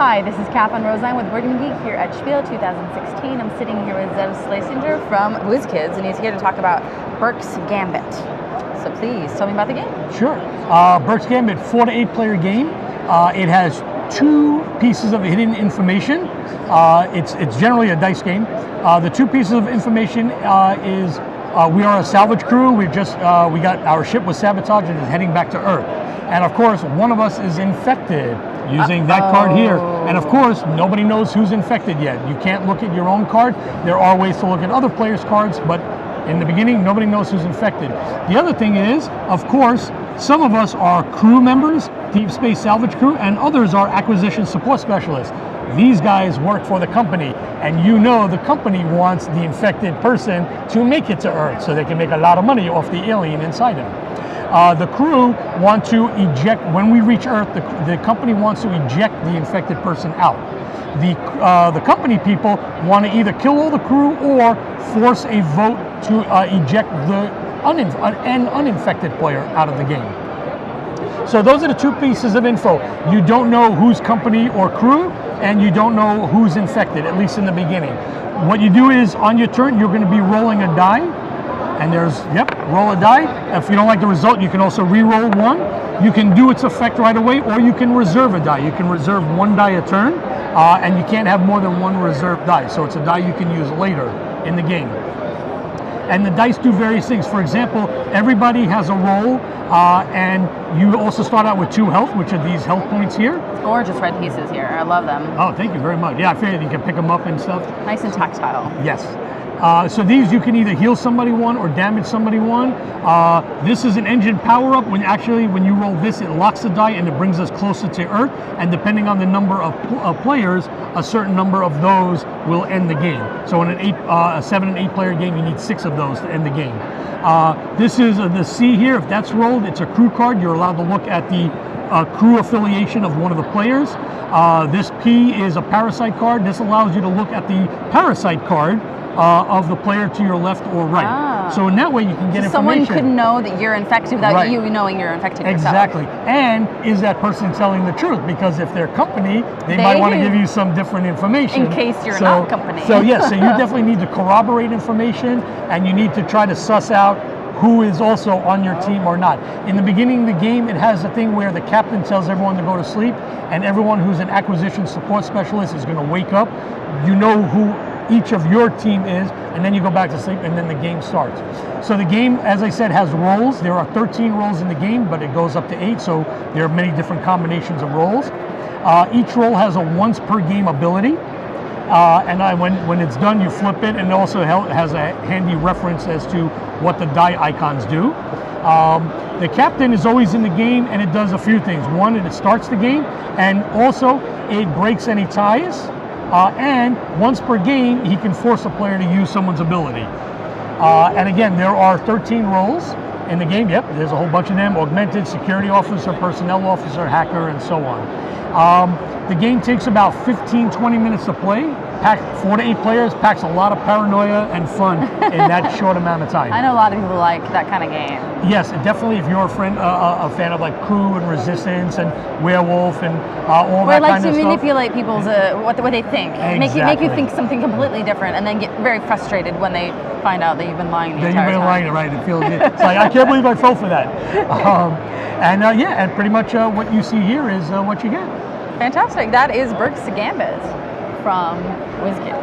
Hi, this is Kathleen Rosine with Board Game Geek here at SPIEL 2016. I'm sitting here with Zev Schlesinger from WizKids, and he's here to talk about Burke's Gambit. So please, tell me about the game. Sure. Burke's Gambit, 4 to 8 player game. It has 2 pieces of hidden information. It's generally a dice game. The 2 pieces of information is we are a salvage crew. We got our ship was sabotaged and is heading back to Earth. And of course, one of us is infected using that card here. And of course, nobody knows who's infected yet. You can't look at your own card. There are ways to look at other players' cards, but in the beginning, nobody knows who's infected. The other thing is, of course, some of us are crew members, Deep Space Salvage Crew, and others are acquisition support specialists. These guys work for the company, and you know the company wants the infected person to make it to Earth so they can make a lot of money off the alien inside them. The crew want to eject, when we reach Earth, the company wants to eject the infected person out. The company people want to either kill all the crew or force a vote to eject an uninfected player out of the game. So those are the 2 pieces of info. You don't know who's company or crew, and you don't know who's infected, at least in the beginning. What you do is, on your turn, you're going to be rolling a die, and roll a die. If you don't like the result, you can also re-roll 1. You can do its effect right away, or you can reserve a die. You can reserve 1 die a turn, and you can't have more than 1 reserved die. So it's a die you can use later in the game. And the dice do various things. For example, everybody has a roll, and you also start out with 2 health, which are these health points here. Gorgeous red pieces here. I love them. Oh, thank you very much. Yeah, I figured you can pick them up and stuff. Nice and tactile. Yes. So these you can either heal somebody 1 or damage somebody 1. This is an engine power-up. When you roll this, it locks the die and it brings us closer to Earth. And depending on the number of players, a certain number of those will end the game. So in a 7 and 8 player game, you need 6 of those to end the game. This is the C here. If that's rolled, it's a crew card. You're allowed to look at the crew affiliation of one of the players. This P is a parasite card. This allows you to look at the parasite card of the player to your left or right. So in that way you can get information. Someone could know that you're infected without you knowing you're infected yourself. Exactly. And is that person telling the truth? Because if they're company, they might want to give you some different information. In case you're not company. So yes, so you definitely need to corroborate information, and you need to try to suss out who is also on your team or not. In the beginning of the game, it has a thing where the captain tells everyone to go to sleep, and everyone who's an acquisition support specialist is going to wake up. You know who each of your team is, and then you go back to sleep, and then the game starts. So the game, as I said, has rolls. There are 13 rolls in the game, but it goes up to 8, so there are many different combinations of rolls. Each roll has a once per game ability, and when it's done, you flip it, and it also has a handy reference as to what the die icons do. The captain is always in the game, and it does a few things. One, it starts the game, and also it breaks any ties. And once per game, he can force a player to use someone's ability. And again, there are 13 roles in the game. Yep, there's a whole bunch of them: augmented, security officer, personnel officer, hacker, and so on. The game takes about 15-20 minutes to play. 4 to 8 players, packs a lot of paranoia and fun in that short amount of time. I know a lot of people like that kind of game. Yes, definitely. If you're a fan of like Crew and Resistance and Werewolf and all that kind of stuff. Where it likes to manipulate people's what they think, Exactly. make you think something completely different, and then get very frustrated when they find out that you've been lying the entire time. Lying, right? It feels it's like, I can't believe I fell for that. And pretty much what you see here is what you get. Fantastic. That is Burke's Gambit from WizKids.